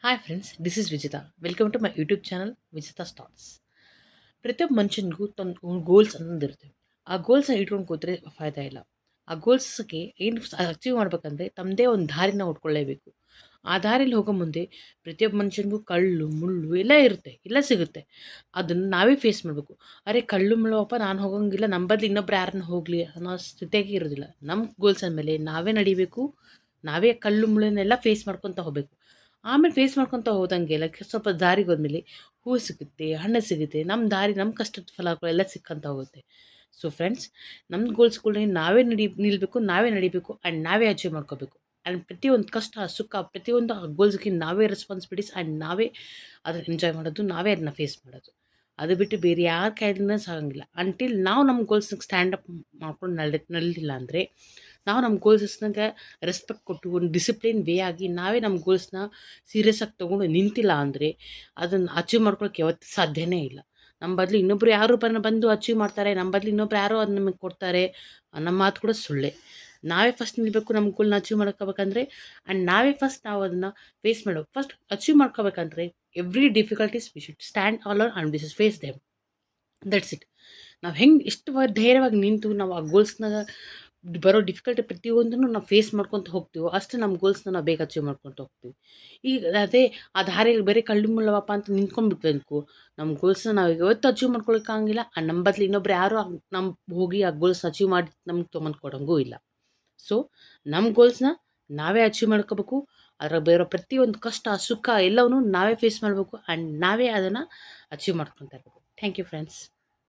Hi friends, this is Vijitha. Welcome to my YouTube channel Vijitha starts. ಪ್ರತಿಯೊಬ್ಬ ಮನುಷ್ಯನಿಗೂ ತನ್ನ goals ಅನ್ನೋದಿರುತ್ತೆ. ಆ ಗೋಲ್ಸ್ನ ಇಟ್ಕೊಂಡು ಕೂತ್ರೆ ಫಾಯ್ದಾ ಇಲ್ಲ. ಆ ಗೋಲ್ಸ್ಗೆ ಏನು ಅಚೀವ್ ಮಾಡ್ಬೇಕಂದ್ರೆ ತಮ್ಮದೇ ಒಂದು ದಾರಿನ ಹುಡ್ಕೊಳ್ಳೇಬೇಕು. ಆ ದಾರಿಲಿ ಹೋಗೋ ಮುಂದೆ ಪ್ರತಿಯೊಬ್ಬ ಮನುಷ್ಯನಿಗೂ ಕಳ್ಳು ಮುಳ್ಳು ಎಲ್ಲ ಇರುತ್ತೆ, ಎಲ್ಲ ಸಿಗುತ್ತೆ. ಅದನ್ನು ನಾವೇ ಫೇಸ್ ಮಾಡಬೇಕು. ಅರೆ ಕಳ್ಳು ಮುಳ್ಳುವಪ್ಪ ನಾನು ಹೋಗಂಗಿಲ್ಲ, ನಮ್ಮ ಬದಲು ಇನ್ನೊಬ್ರು ಯಾರನ್ನ ಹೋಗಲಿ ಅನ್ನೋ ಸ್ಥಿತಿಯಾಗಿ ಇರೋದಿಲ್ಲ. ನಮ್ಮ ಗೋಲ್ಸ್ ಅಂದಮೇಲೆ ನಾವೇ ನಡಿಬೇಕು, ನಾವೇ ಕಳ್ಳು ಮುಳ್ಳನ್ನೆಲ್ಲ ಫೇಸ್ ಮಾಡ್ಕೊತ ಹೋಗಬೇಕು. ಆಮೇಲೆ ಫೇಸ್ ಮಾಡ್ಕೊತ ಹೋದಂಗೆಲ್ಲ ಸ್ವಲ್ಪ ದಾರಿಗೆ ಹೋದ್ಮೇಲೆ ಹೂವು ಸಿಗುತ್ತೆ, ಹಣ್ಣು ಸಿಗುತ್ತೆ, ನಮ್ಮ ದಾರಿ ನಮ್ಮ ಕಷ್ಟದ ಫಲಗಳೆಲ್ಲ ಸಿಕ್ಕಂತ ಹೋಗುತ್ತೆ. ಸೊ ಫ್ರೆಂಡ್ಸ್, ನಮ್ಮ ಗೋಲ್ಸ್ಗಳನ್ನ ನಾವೇ ನಿಲ್ಲಬೇಕು, ನಾವೇ ನಡಿಬೇಕು ಆ್ಯಂಡ್ ನಾವೇ ಅಚೀವ್ ಮಾಡ್ಕೋಬೇಕು. ಆ್ಯಂಡ್ ಪ್ರತಿಯೊಂದು ಕಷ್ಟ ಸುಖ ಪ್ರತಿಯೊಂದು ಆ ಗೋಲ್ಸ್ಗೆ ನಾವೇ ರೆಸ್ಪಾನ್ಸಿಬಿಲಿಟೀಸ್ ಆ್ಯಂಡ್ ನಾವೇ ಅದನ್ನು ಎಂಜಾಯ್ ಮಾಡೋದು, ನಾವೇ ಅದನ್ನ ಫೇಸ್ ಮಾಡೋದು. ಅದು ಬಿಟ್ಟು ಬೇರೆ ಯಾರ ಕೈಲಿಂದ ಸಾಗಂಗಿಲ್ಲ. ಅಂಟಿಲ್ ನಾವು ನಮ್ಮ ಗೋಲ್ಸ್ಗೆ ಸ್ಟ್ಯಾಂಡ್ ಅಪ್ ಮಾಡ್ಕೊಂಡು ನಡೀಲಿಲ್ಲ ಅಂದರೆ, ನಾವು ನಮ್ಮ ಗೋಲ್ಸ್ನಾಗ ರೆಸ್ಪೆಕ್ಟ್ ಕೊಟ್ಟು ಒಂದು ಡಿಸಿಪ್ಲಿನ್ ವೇ ಆಗಿ ನಾವೇ ನಮ್ಮ ಗೋಲ್ಸ್ನ ಸೀರಿಯಸ್ ಆಗಿ ತೊಗೊಂಡು ನಿಂತಿಲ್ಲ ಅಂದರೆ ಅದನ್ನು ಅಚೀವ್ ಮಾಡ್ಕೊಳಕ್ಕೆ ಯಾವತ್ತೂ ಸಾಧ್ಯನೇ ಇಲ್ಲ. ನಮ್ಮ ಬದಲು ಇನ್ನೊಬ್ಬರು ಯಾರು ಬಂದು ಅಚೀವ್ ಮಾಡ್ತಾರೆ, ನಮ್ಮ ಬದಲು ಇನ್ನೊಬ್ರು ಯಾರೋ ಅದು ನಮಗೆ ಕೊಡ್ತಾರೆ ನಮ್ಮ ಮಾತು ಕೂಡ ಸುಳ್ಳೆ. ನಾವೇ ಫಸ್ಟ್ ನಿಲ್ಲಬೇಕು ನಮ್ಮ ಗೋಲ್ನ ಅಚೀವ್ ಮಾಡ್ಕೋಬೇಕಂದ್ರೆ. ಆ್ಯಂಡ್ ನಾವೇ ಫಸ್ಟ್ ನಾವು ಅದನ್ನು ಫೇಸ್ ಮಾಡಬೇಕು. ಫಸ್ಟ್ ಅಚೀವ್ ಮಾಡ್ಕೋಬೇಕಂದ್ರೆ every difficulties we should stand alone and we should face them. That's it. ನಾವು ಹೆಂಗೆ ಎಷ್ಟು ಧೈರ್ಯವಾಗಿ ನಿಂತು ನಾವು ಆ ಗೋಲ್ಸ್ನ ಬರೋ ಡಿಫಿಕಲ್ಟಿ ಪ್ರತಿಯೊಂದನ್ನು ನಾವು ಫೇಸ್ ಮಾಡ್ಕೊತ ಹೋಗ್ತೀವೋ ಅಷ್ಟು ನಮ್ಮ ಗೋಲ್ಸ್ನ ನಾವು ಬೇಗ ಅಚೀವ್ ಮಾಡ್ಕೊತ ಹೋಗ್ತೀವಿ. ಈಗ ಅದೇ ಆ ದಾರಿಯಲ್ಲಿ ಬರೀ ಕಳ್ಳು ಮುಳ್ಳವಪ್ಪ ಅಂತ ನಿಂತ್ಕೊಂಡ್ಬಿಟ್ವಿ ಅನ್ಕೋ, ನಮ್ಮ ಗೋಲ್ಸ್ನ ನಾವು ಯಾವತ್ತೂ ಅಚೀವ್ ಮಾಡ್ಕೊಳಕ್ಕಾಗಿಲ್ಲ. ಆ್ಯಂಡ್ ನಮ್ಮ ಬದಲು ಇನ್ನೊಬ್ರು ಯಾರೂ ನಮ್ಮ ಹೋಗಿ ಆ ಗೋಲ್ಸ್ನ ಅಚೀವ್ ಮಾಡಿ ನಮ್ಗೆ ತೊಗೊಂಡು ಕೊಡೋಂಗೂ ಇಲ್ಲ. ಸೊ ನಮ್ಮ ಗೋಲ್ಸ್ನ ನಾವೇ ಅಚೀವ್ ಮಾಡ್ಕೋಬೇಕು. ಅದ್ರಾಗ ಬೇರೋ ಪ್ರತಿಯೊಂದು ಕಷ್ಟ ಸುಖ ಎಲ್ಲವನ್ನೂ ನಾವೇ ಫೇಸ್ ಮಾಡಬೇಕು ಆ್ಯಂಡ್ ನಾವೇ ಅದನ್ನು ಅಚೀವ್ ಮಾಡ್ಕೊತಾ ಇರಬೇಕು. Thank you friends.